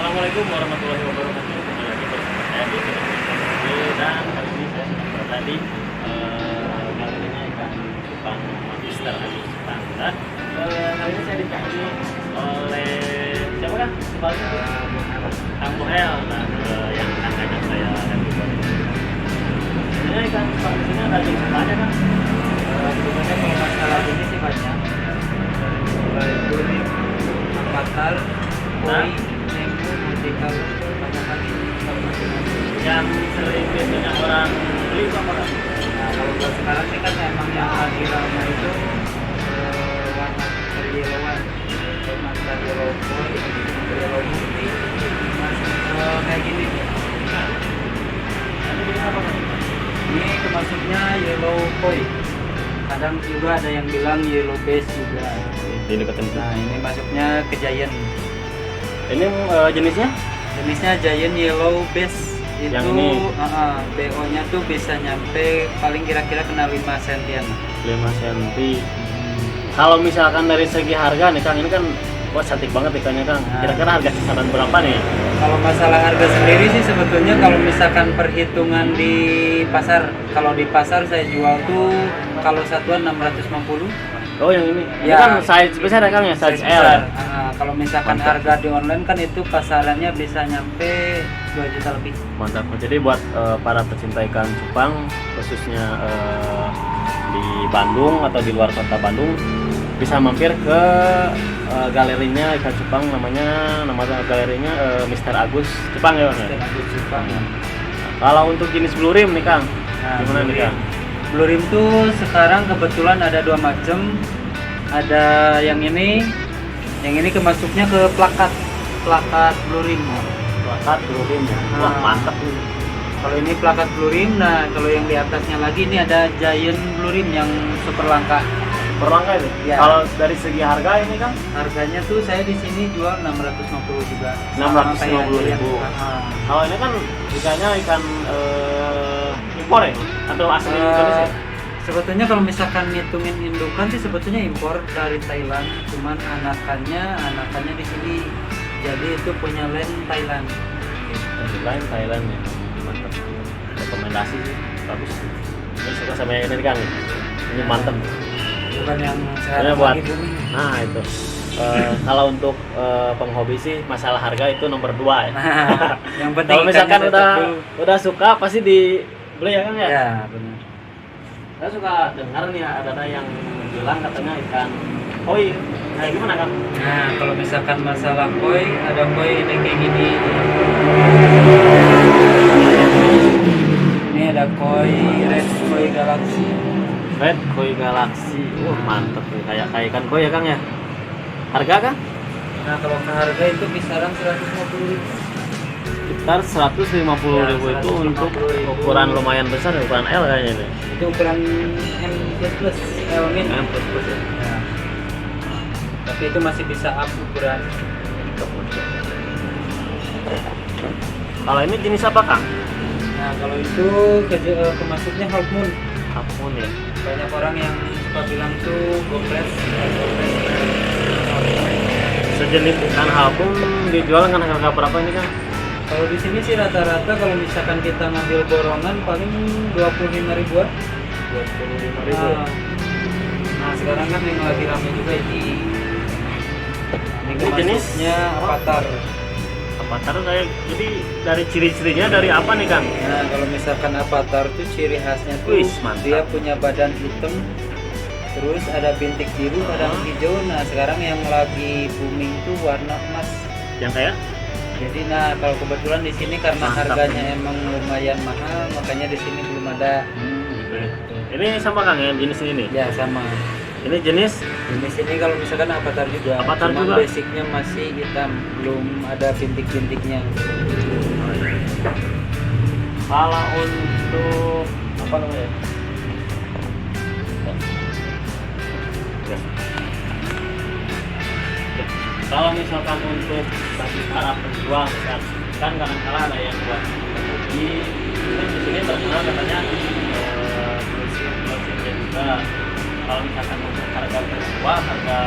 Assalamualaikum warahmatullahi wabarakatuh. Kembali lagi bersama saya di channel ini, dan kali ini saya sedang berada di galerinya ikan cupang Mister Agus Tanda. Kali ini saya dipanggil oleh siapa kan? Sebaliknya Kang Bohel. Nah, yang akan ngajak saya review ini. Sebenarnya ikan cupang di sini ada jenis banyak kan? Sebenarnya kalau masalah ini sih banyak, mulai kuning, avatar, koi, nemo, multikal, banyak lagi. Yang sering biasanya orang beli itu apa kan? Nah, kalau buat sekarang sih kan emang yang lagi ramai itu warna keyellowan, master yellow koi, yellow multi, masih kayak gini. Ini jenis apa kan? Ini termasuknya yellow koi. Kadang juga ada yang bilang yellow base juga. Ini ketemu. Nah, ini masuknya ke giant. Ini jenisnya? Jenisnya giant yellow base. Itu Yang ini? BO-nya tuh bisa nyampe paling kira-kira kena 5 sentian. 5 cm. Kalau misalkan dari segi harga nih Kang, ini kan wah cantik banget ikannya Kang. Kira-kira harga kisaran berapa nih? Kalau masalah harga sendiri sih sebetulnya kalau misalkan perhitungan di pasar, kalau di pasar saya jual tuh kalau satuan 650. Oh yang ini? Ini Ya. kan size besar ya Kang ya? Size L. besar. Kalau misalkan Mantap. harga di online kan itu pasarannya bisa nyampe 2 juta lebih. Mantap. Jadi buat para pecinta ikan cupang khususnya di Bandung atau di luar kota Bandung bisa mampir ke galerinya ikan cupang, nama galerinya Mister Agus Cupang ya Kang ya? Dan Agus Cupang. Kalau untuk jenis blue rim nih Kang, Nah, gimana nih Kang? Blue rim tuh sekarang kebetulan ada 2 macam. Ada yang ini kemasuknya ke plakat blue rim. Plakat blue rim ya. Wah mantap nih. Kalau ini plakat blue rim, nah kalau yang di atasnya lagi ini ada giant blue rim yang super langka. Berlangka itu. Ya. Kalau dari segi harga ini Kang, Harganya tuh saya di sini jual 650 juga. 650.000. Kalau ini kan ikannya ikan impor ya atau asli Indonesia? Sebetulnya kalau misalkan ngitungin indukan sih sebetulnya impor dari Thailand, cuman anakannya di sini. Jadi itu punya land Thailand. Lain Thailand ya. Mantap. Rekomendasi sih bagus. Ini suka sama yang ini Kang. Ini mantap. Bukan yang Ini sekarang buat lagi booming. nah itu. Kalau untuk penghobi sih masalah harga itu nomor 2 ya. Nah, yang penting Kalau misalkan ikannya tetap dulu. udah suka pasti dibeli ya Kang ya. Ya, benar. Saya suka dengar nih ada yang bilang katanya ikan koi. Nah gimana Kang? Nah, kalau misalkan masalah koi, ada koi ini kayak gini. Ini ada koi red koi galaxy. Red koi galaxy. Mantep nih kayak ikan koi ya Kang ya. Harga Kang? Nah, kalau ke harga itu kisaran 150.000. Sekitar 150.000 Ya, itu untuk 150.000. ukuran lumayan besar, ukuran L kayaknya ini. Itu ukuran M++, L min. M++ ya. Nah, tapi itu masih bisa up ukuran. Kalau ini jenis apa Kang? Nah, kalau itu kemasuknya half moon. Kapun ya. Banyak orang yang suka bilang tuh goples. Sejenis ikan halpun dijual dengan harga berapa ini Kang? Kalau di sini sih rata-rata kalau misalkan kita ngambil borongan paling 25 ribuan. 25.000. Nah, sekarang kan yang lagi ramai juga ini. Ini Ini jenis kemasuknya avatar. Avatar kayak jadi dari ciri-cirinya dari apa nih Kang? Nah, kalau misalkan avatar tuh ciri khasnya tuh Wih, mantap. dia punya badan hitam, terus ada bintik biru, kadang hijau. Nah, sekarang yang lagi booming tuh warna emas. Yang kayak? Jadi nah kalau kebetulan di sini karena Mantap. harganya emang lumayan mahal, makanya di sini belum ada. Gitu ya. Ini sama Kang ya jenis ini. Ya sama. Ini jenis Di sini kalau misalkan avatar juga. Avatar Cuman juga? basicnya masih hitam, belum ada bintik-bintiknya. kalau untuk apa namanya? Ya. Kalau misalkan untuk bagi para penjual kan kadang-kala ada yang buat hobi, di sini terkenal katanya musim juga. Kalau misalkan untuk harga terjual, harga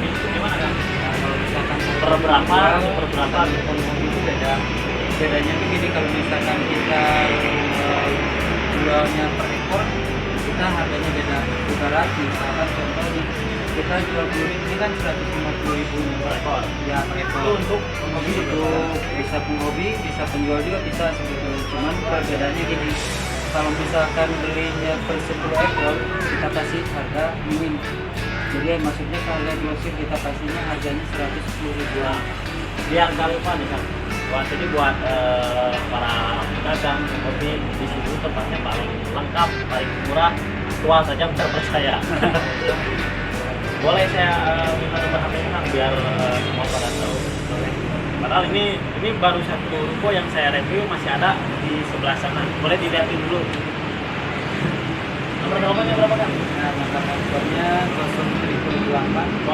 itu gimana Kang? Nah, kalau misalkan Per berapa, super berapa. Kalau itu bedanya tuh gini, kalau misalkan kita jualnya per ekor, kita harganya beda. Ibarat misalkan contohnya kita jual blueling ini kan 150.000 per ekor. ya per ekor. Itu untuk penghobi Itu bisa penghobi, bisa penjual juga bisa sebetulnya. Cuman perbedaannya gini, kalau misalkan belinya per 10 ekor kita kasih harga minim. Jadi maksudnya harga grosir kita kasihnya harganya 110.000-an. Biar nggak lupa nih kan. Buat para pedagang penghobi di sini tempatnya paling lengkap, paling murah, tua saja terpercaya. Boleh saya minta nomor HP-nya Kang biar semua pada tahu. Padahal ini baru satu ruko yang saya review, masih ada di sebelah sana. Boleh dilihatin dulu. Nomor teleponnya berapa Kang? Nah, nomor handphonenya 0888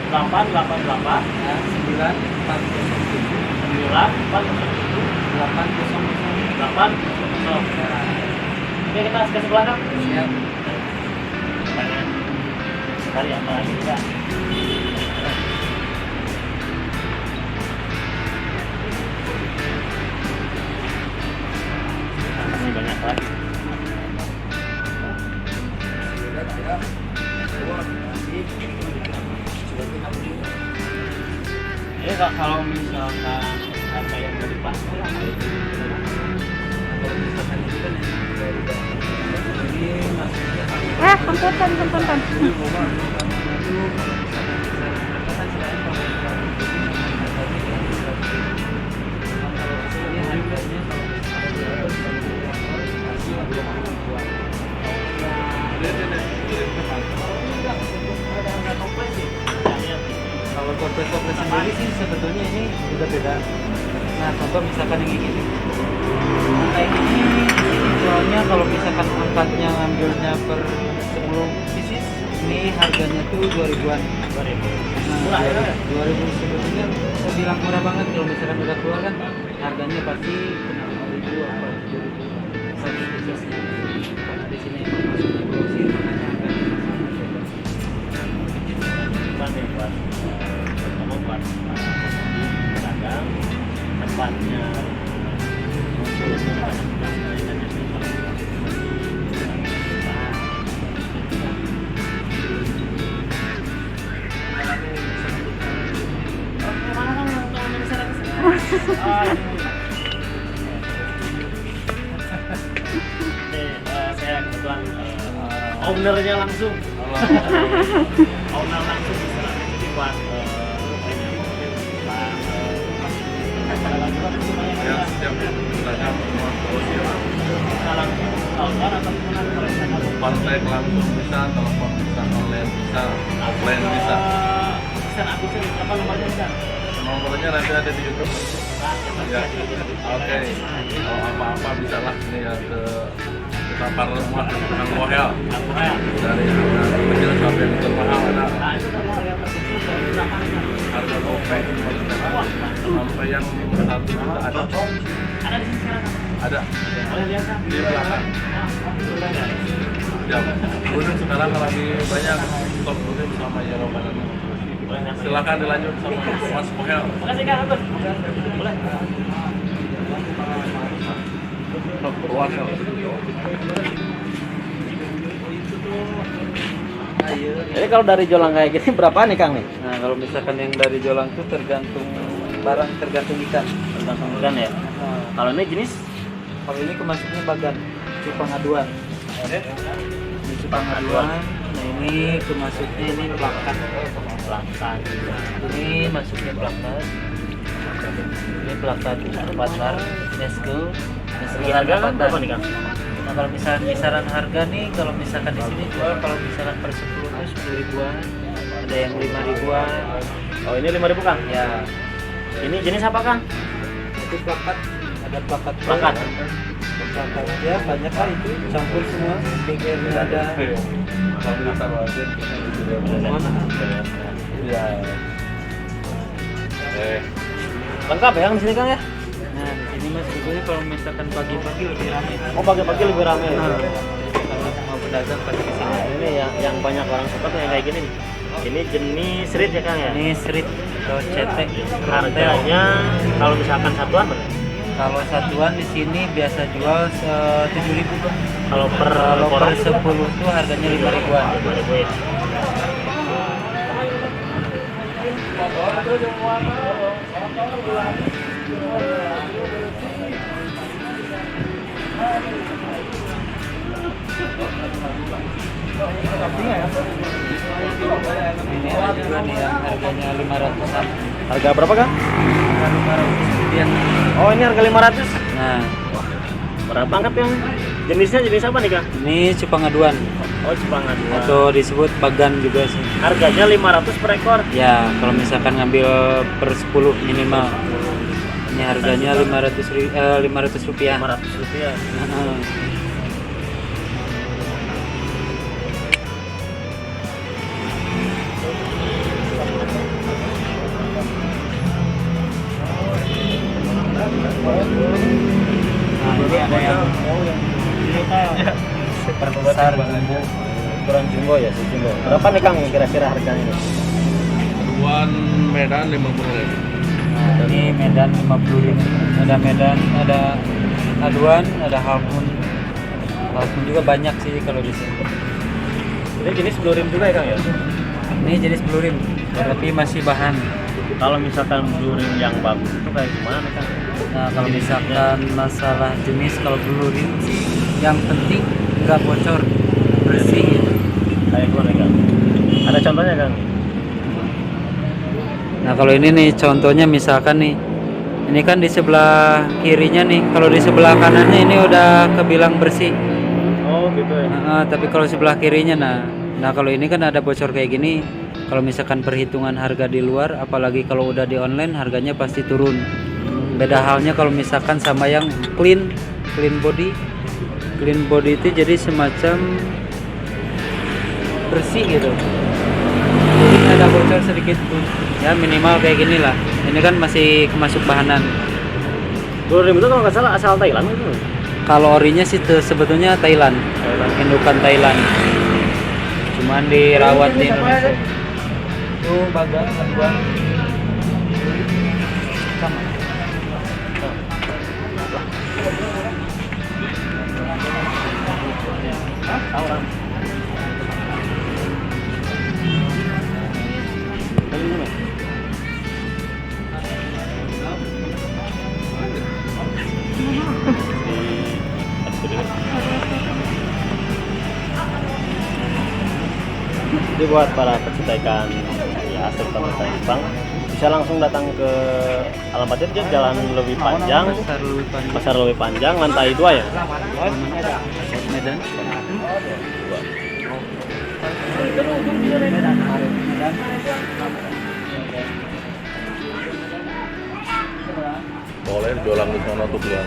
0888 ya, 9407 9407 800. 800. Nah, Oke, kita ke sebelah Kang. siap. Banyak sekali apa lagi Kak? Masih banyak lagi. Ini Kak, kalau misalkan harga yang mau dipasang Kalau misalkan itu kan yang dari jadi maksudnya Punten. kalau toples sendiri sih sebetulnya ini udah beda. Nah, contoh misalkan yang gini, kayak gini jualnya kalau misalkan angkatnya ngambilnya per 10 pieces, ini harganya tuh 2000-an. 2000. Nah, Murah ya? 2000 sebetulnya saya bilang murah banget. Kalau misalkan udah keluar kan harganya pasti kena 1000 apa 2000 satu piecesnya. Karena di sini emang masuknya grosir, makanya harganya masih beda. Buat kamu buat pedagang tempatnya saya kebetulan ownernya langsung owner langsung di sana. Jadi buat Ya, setiap pedagang semua solusi lah. Kontak langsung bisa, telepon bisa, online bisa, offline bisa. Pesan aku sih apa nomornya bisa? Nomornya nanti ada di YouTube. Ya, oke. Kalau apa-apa bisa lah nih ya ke Tapar rumah Kang Bohel Aku ya. dari harga kecil sampai yang termahal ada Nah itu nomor yang terkecil dari berapa nih? harga gopek sampai yang 1 juta ada. Ada di sini sekarang. Ada Boleh lihat kan? di belakang. Udah nggak? Ya, Gunung sekarang lagi banyak stok Gunung sama Yellow Banana. Boleh lihat. Silakan dilanjut sama Mas Bohel. Makasih Kang Agus. Boleh. Jadi kalau dari jolang kayak gini berapa nih Kang nih? Nah, kalau misalkan yang dari jolang tuh tergantung barang, tergantung ikan. Tergantung ikan ya. Nah, Kalau ini jenis kalau ini kemasuknya bagan, cupang aduan. Ini cupang aduan. Nah, ini kemasuknya ini plakat. langka. Ini masuknya plakat. Ini plakat pasar Nesco. Segi harga kan berapa nih Kang? Nah, kalau misalkan kisaran harga nih, kalau misalkan di sini jual kalau misalkan per 10 tuh 10 ribuan, ada yang 5 ribuan. Oh ini 5.000 Kang? Ya, Ini jenis apa Kang? itu plakat, ada plakat. Plakat. Plakat ya banyak lah itu, campur semua. Bengkelnya ada. Kalau kita bawain Ya. Lengkap ya Kang di sini Kang ya? Nah, di sini Mas sebetulnya kalau misalkan pagi-pagi lebih ramai. Oh pagi-pagi lebih ramai. Nah, karena semua pedagang pasti ke sini. Nah, ini yang banyak orang suka tuh yang kayak gini nih. Ini jenis serit ya Kang ya? Ini serit. atau CT. Harganya kalau misalkan satuan berapa? Kalau satuan di sini biasa jual 7.000 Bang. Kalau per Kalau per porong 10 tuh harganya 5.000-an. 5.000 ya. Ini ada juga nih yang harganya 500-an. Harga berapa Kang? Harga 500 rupiah. Oh ini harga 500. Nah, Berapa banget yang jenisnya jenis apa nih Kang? ini cupang aduan Oh Jepangan. atau disebut bagan juga sih. Harganya 500 per ekor. Ya, kalau misalkan ngambil per 10 minimal. Ini harganya 500 rupiah. 500 rupiah. Heeh. Nah, ini ada yang super besar jumbo. Ukuran jumbo ya, si jumbo. Berapa nih Kang kira-kira harganya ini? Aduan Medan 50.000. Nah, ini Medan 50.000. Ada Medan, ada aduan, ada halfmoon. Halfmoon juga banyak sih kalau di sini. Ini jenis blue rim juga ya Kang ya? Ini jenis blue rim, tapi masih bahan. Kalau misalkan blue rim yang bagus itu kayak gimana nih Kang? Nah, kalau misalkan masalah jenis, kalau blue rim sih yang penting nggak bocor, bersih gitu. Kayak gimana Kang? Ada contohnya Kang? Nah, kalau ini nih contohnya misalkan nih, ini kan di sebelah kirinya nih, kalau di sebelah kanannya ini udah kebilang bersih. Oh gitu ya. Tapi kalau sebelah kirinya, nah kalau ini kan ada bocor kayak gini. Kalau misalkan perhitungan harga di luar, apalagi kalau udah di online, harganya pasti turun. Beda halnya kalau misalkan sama yang clean body. Clean body itu jadi semacam bersih gitu. Jadi ada bocor sedikit pun. Ya minimal kayak gini lah. Ini kan masih kemasuk bahanan. Blue rim itu kalau nggak salah asal Thailand itu. Kalau orinya sih sebetulnya Thailand, indukan Thailand. Cuman dirawat di Indonesia. Tuh bagan aduan. Sama. Tahu kan? Jadi buat para pecinta ikan ya asal pemerintah Jepang bisa langsung datang ke alamatnya dia Jalan Lebih Panjang, Pasar Lebih Panjang, lantai 2 ya. Medan. Boleh jualan di sana tuh jualan.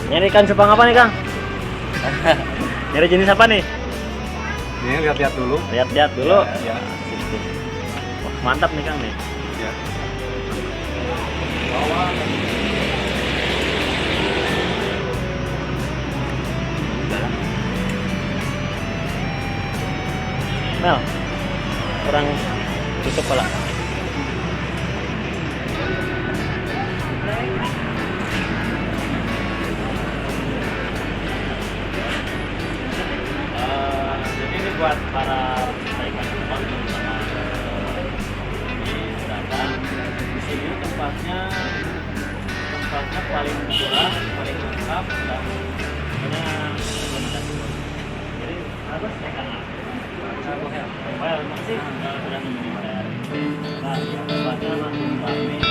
Nyari ikan cupang apa nih Kang? Nyari jenis apa nih? Ini lihat-lihat dulu. Lihat-lihat dulu. Ya. Wah, mantap nih Kang nih. Ya. Mel, kurang tutup pala. Jadi ini buat para ikan cupang terutama ini datang di sini tempatnya paling murah, paling lengkap dan punya jadi harus ikan well, terima kasih sudah nemenin saya. Nah, tempatnya masih rame.